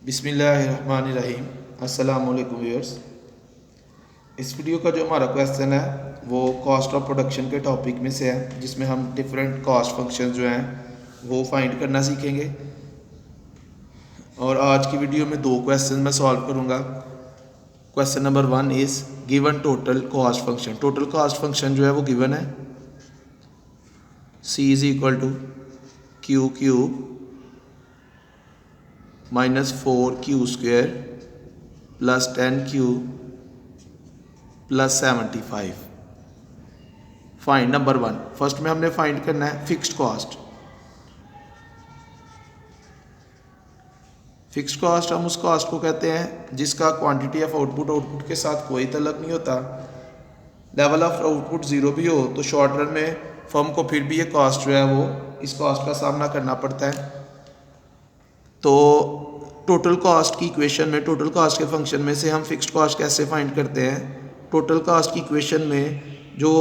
बिस्मिल्लाहिर्रहमानिर्रहीम। अस्सलाम वालेकुम व्यूअर्स। इस वीडियो का जो हमारा क्वेश्चन है वो कॉस्ट ऑफ प्रोडक्शन के टॉपिक में से है, जिसमें हम डिफरेंट कॉस्ट फंक्शन जो हैं वो फाइंड करना सीखेंगे। और आज की वीडियो में दो क्वेश्चन मैं सॉल्व करूंगा। Question number 1 is given total cost function. Total cost function जो है वो गिवन है, C is equal to Q cube minus 4Q square plus 10Q plus 75। Find number 1। First में हमने फाइंड करना है फिक्स्ड कॉस्ट। फिक्स्ड कॉस्ट हम उस कॉस्ट को कहते हैं जिसका क्वांटिटी ऑफ आउटपुट के साथ कोई तल्लुक नहीं होता। लेवल ऑफ आउटपुट ज़ीरो भी हो तो शॉर्ट रन में फर्म को फिर भी ये कॉस्ट जो है वो इस कॉस्ट का सामना करना पड़ता है। तो टोटल कॉस्ट की इक्वेशन में, टोटल कॉस्ट के फंक्शन में से हम फिक्स्ड कॉस्ट कैसे फाइंड करते हैं। टोटल कॉस्ट की इक्वेशन में जो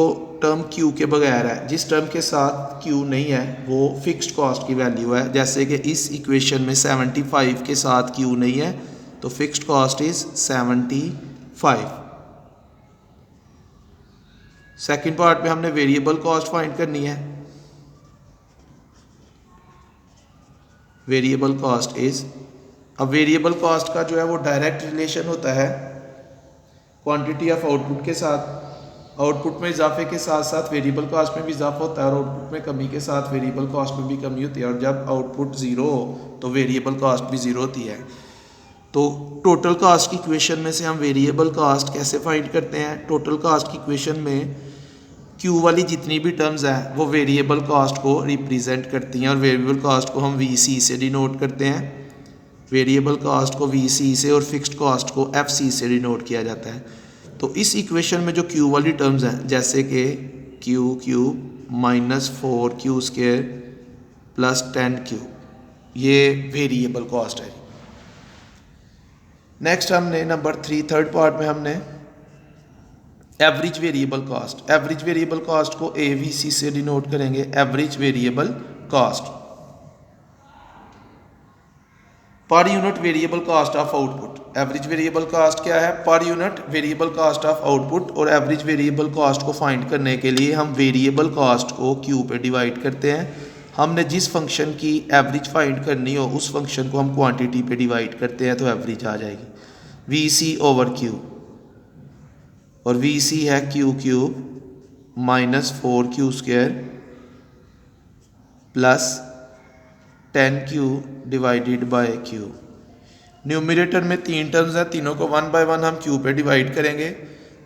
टर्म Q के बगैर है, जिस टर्म के साथ Q नहीं है वो फिक्स्ड कॉस्ट की वैल्यू है। जैसे कि इस इक्वेशन में 75 के साथ Q नहीं है तो fixed cost is 75। Second part में हमने वेरिएबल कॉस्ट फाइंड करनी है। वेरिएबल कॉस्ट इज, अब वेरिएबल कॉस्ट का जो है वो डायरेक्ट रिलेशन होता है क्वांटिटी ऑफ आउटपुट के साथ। आउटपुट में इजाफे के साथ साथ वेरिएबल कॉस्ट में भी इजाफा होता है और आउटपुट में कमी के साथ वेरिएबल कॉस्ट में भी कमी होती है। और जब आउटपुट ज़ीरो हो तो वेरिएबल कॉस्ट भी ज़ीरो होती है। तो टोटल कॉस्ट की इक्वेशन में से हम वेरिएबल कॉस्ट कैसे फाइंड करते हैं। टोटल कॉस्ट की इक्वेशन में Q वाली जितनी भी टर्म्स हैं वो वेरिएबल कॉस्ट को रिप्रेजेंट करती हैं और वेरिएबल कॉस्ट को हम VC से डिनोट करते हैं। वेरिएबल कॉस्ट को VC से और फिक्स्ड कॉस्ट को FC से डिनोट किया जाता है। तो इस इक्वेशन में जो Q वाली टर्म्स हैं जैसे कि Q cube minus 4Q square plus 10Q, ये वेरिएबल कॉस्ट है। नेक्स्ट हमने नंबर 3 थर्ड पार्ट में हमने average variable cost. Average variable cost को AVC से डिनोट करेंगे, average variable cost per unit variable cost of output. Average variable cost क्या है? Per unit variable cost of output. और एवरेज वेरिएबल कॉस्ट को find करने के लिए हम वेरिएबल कॉस्ट को Q पे डिवाइड करते हैं। हमने जिस फंक्शन की एवरेज फाइंड करनी हो उस फंक्शन को हम क्वांटिटी पे डिवाइड करते हैं तो एवरेज आ जाएगी VC ओवर Q। और VC है Q cube minus 4Q square plus 10Q divided by Q। Numerator में 3 टर्म्स हैं, तीनों को 1 बाय 1 हम Q पे डिवाइड करेंगे।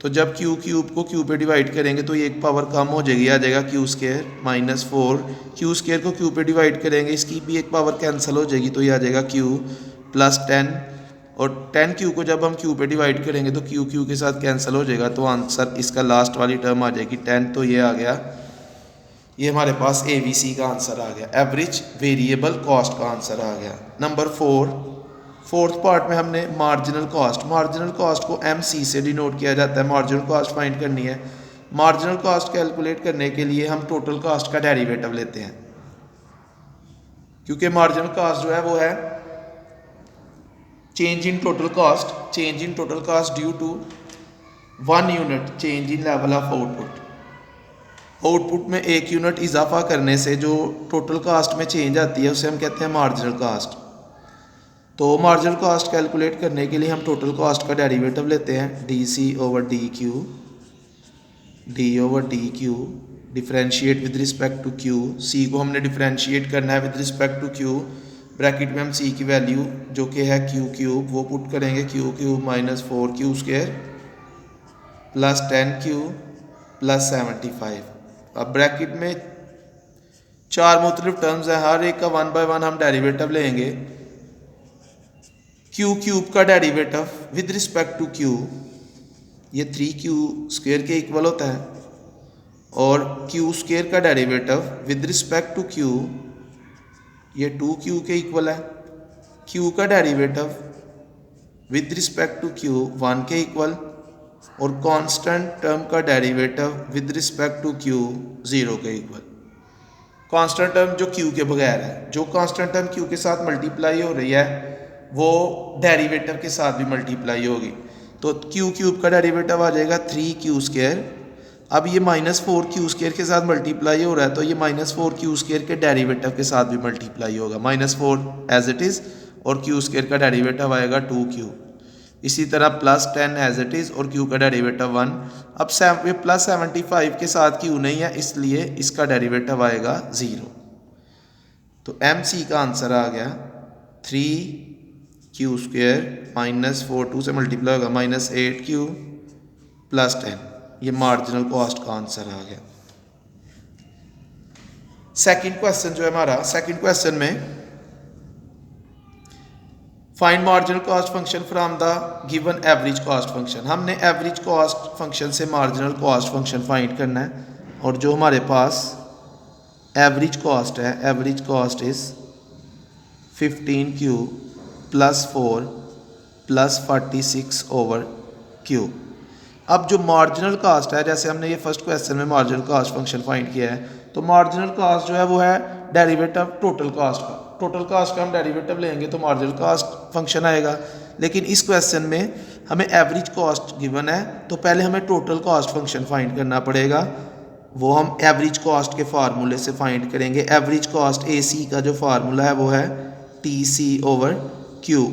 तो जब Q क्यूब को Q पे डिवाइड करेंगे तो ये एक पावर कम हो जाएगी, आ जाएगा Q square minus 4Q square को Q पे डिवाइड करेंगे, इसकी भी एक पावर कैंसिल हो जाएगी तो ये आ जाएगा Q प्लस 10। और 10Q को जब हम Q पे डिवाइड करेंगे तो Q के साथ कैंसिल हो जाएगा तो आंसर इसका लास्ट वाली टर्म आ जाएगी 10। तो ये आ गया, ये हमारे पास AVC का आंसर आ गया, एवरेज वेरिएबल कॉस्ट का आंसर आ गया। नंबर 4 फोर्थ पार्ट में हमने मार्जिनल कॉस्ट। मार्जिनल कॉस्ट को MC से डिनोट किया जाता है। मार्जिनल कॉस्ट फाइंड करनी है। मार्जिनल कॉस्ट कैलकुलेट करने के लिए हम टोटल कॉस्ट का डेरिवेटिव लेते हैं, क्योंकि मार्जिनल कॉस्ट जो है वो है change in total cost, change in total cost due to 1 unit change in level of output. Output में 1 यूनिट इजाफा करने से जो टोटल कास्ट में चेंज आती है उसे हम कहते हैं मार्जिनल कास्ट। तो मार्जिनल कास्ट कैलकुलेट करने के लिए हम टोटल कास्ट का डेरिवेटिव लेते हैं DC over DQ, D over DQ, differentiate with respect to Q। C को हमने डिफरेंशिएट करना है with respect to Q। Bracket में हम C की वैल्यू जो कि है Q क्यूब वो पुट करेंगे, Q cube minus 4Q square plus 10Q plus 75। अब ब्रैकेट में 4 मुख्तलिफ टर्म्स हैं, हर एक का 1 बाय 1 हम डेरिवेटिव लेंगे। Q क्यूब का derivative with respect to Q ये 3Q स्क्वेयर के इक्वल होता है, और Q स्क्वेयर का derivative with respect to Q ये 2Q के इक्वल है। Q का derivative with respect to Q 1 के इक्वल, और कांस्टेंट टर्म का derivative with respect to Q 0 के इक्वल। कांस्टेंट टर्म जो Q के बगैर है, जो कांस्टेंट टर्म Q के साथ मल्टीप्लाई हो रही है वो डेरिवेटिव के साथ भी मल्टीप्लाई होगी। तो क्यू क्यूब का डेरिवेटिव आ जाएगा 3q²। अब ये -4q² के साथ मल्टीप्लाई हो रहा है, तो ये -4q² के डेरिवेटिव के साथ भी मल्टीप्लाई होगा। -4 एज इट इज़ और q² का डेरिवेटिव आएगा 2q। इसी तरह +10 एज इट इज़ और q का डेरिवेटिव 1। अब +75 के साथ q नहीं है, इसलिए इसका डेरिवेटिव आएगा 0। तो MC का आंसर आ गया 3q² -4 2 से मल्टीप्लाई होगा -8q +10। ये मार्जिनल कॉस्ट का आंसर आ गया। सेकंड क्वेश्चन जो है हमारा, सेकंड क्वेश्चन में find marginal cost function from the given average cost function. हमने एवरेज कॉस्ट फंक्शन से मार्जिनल कॉस्ट फंक्शन फाइंड करना है, और जो हमारे पास एवरेज कॉस्ट है, average cost is 15q + 4 + 46/q। अब जो मार्जिनल कास्ट है, जैसे हमने ये फर्स्ट क्वेश्चन में मार्जिनल कास्ट फंक्शन फाइंड किया है, तो मार्जिनल कास्ट जो है वो है डेरिवेटिव टोटल कास्ट का। टोटल कास्ट का हम डेरिवेटिव लेंगे तो मार्जिनल कास्ट फंक्शन आएगा। लेकिन इस क्वेश्चन में हमें एवरेज कॉस्ट गिवन है, तो पहले हमें टोटल कास्ट फंक्शन फाइंड करना पड़ेगा। वो हम एवरेज कॉस्ट के फार्मूले से फाइंड करेंगे। एवरेज कॉस्ट AC का जो फार्मूला है वो है TC/Q।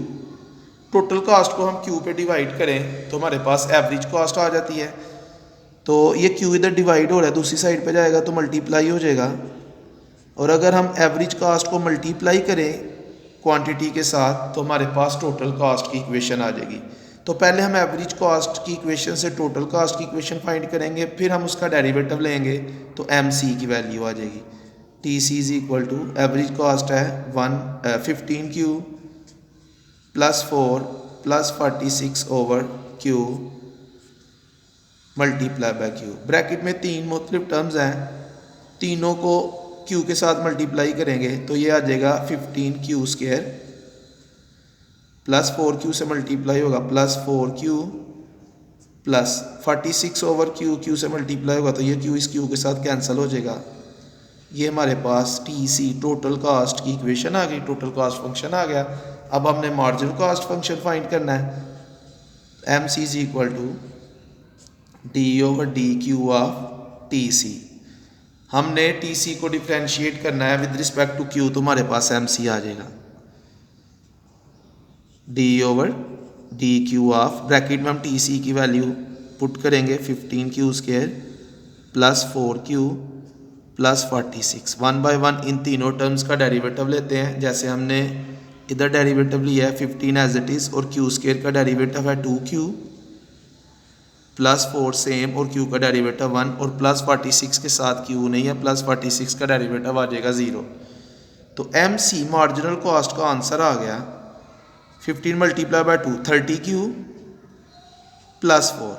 टोटल कास्ट को हम Q पे डिवाइड करें तो हमारे पास एवरेज कॉस्ट आ जाती है। तो ये Q इधर डिवाइड हो रहा है, दूसरी साइड पे जाएगा तो मल्टीप्लाई हो जाएगा। और अगर हम एवरेज कास्ट को मल्टीप्लाई करें क्वांटिटी के साथ तो हमारे पास टोटल कास्ट की इक्वेशन आ जाएगी। तो पहले हम एवरेज कॉस्ट की इक्वेशन से टोटल कास्ट की इक्वेशन फाइंड करेंगे, फिर हम उसका डेरिवेटिव लेंगे तो MC की वैल्यू आ जाएगी। TC = एवरेज कॉस्ट है 15q + 4 + 46/q × q। ब्रैकेट में 3 मुख्तलिफ टर्म्स हैं, तीनों को q के साथ मल्टीप्लाई करेंगे तो ये आ जाएगा 15q² + 4q से मल्टीप्लाई होगा +4q + 46/q, q से मल्टीप्लाई होगा तो ये q इस q के साथ कैंसिल हो जाएगा। ये हमारे पास TC टोटल कास्ट की इक्वेशन आ गई, टोटल कास्ट फंक्शन आ गया। अब हमने मार्जिनल कास्ट फंक्शन फाइंड करना है। MC = d/dq of TC। हमने TC को डिफ्रेंशिएट करना है विद रिस्पेक्ट टू Q, तो हमारे पास MC आ जाएगा d/dq ऑफ, ब्रैकेट में हम TC की वैल्यू पुट करेंगे 15q² + 4q + 46। 1 बाय 1 इन तीनों टर्म्स का डेरिवेटिव लेते हैं। जैसे हमने इधर डेरिवेटिव लिया है 15 एज इट इज़, और q² का डेरिवेटिव है 2q + 4 सेम, और q का डेरिवेटिव 1, और +46 के साथ q नहीं है, +46 का डेरिवेटिव आ जाएगा 0। तो MC मार्जिनल कॉस्ट का आंसर आ गया 15 × 2 30q + 4।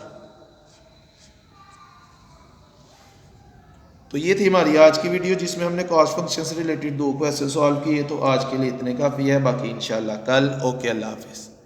तो ये थी हमारी आज की वीडियो, जिसमें हमने कॉस्ट फंक्शन से रिलेटेड 2 क्वेश्चन सॉल्व किए। तो आज के लिए इतने काफ़ी है, बाकी इंशाल्लाह कल। ओके, अल्लाह हाफिज़।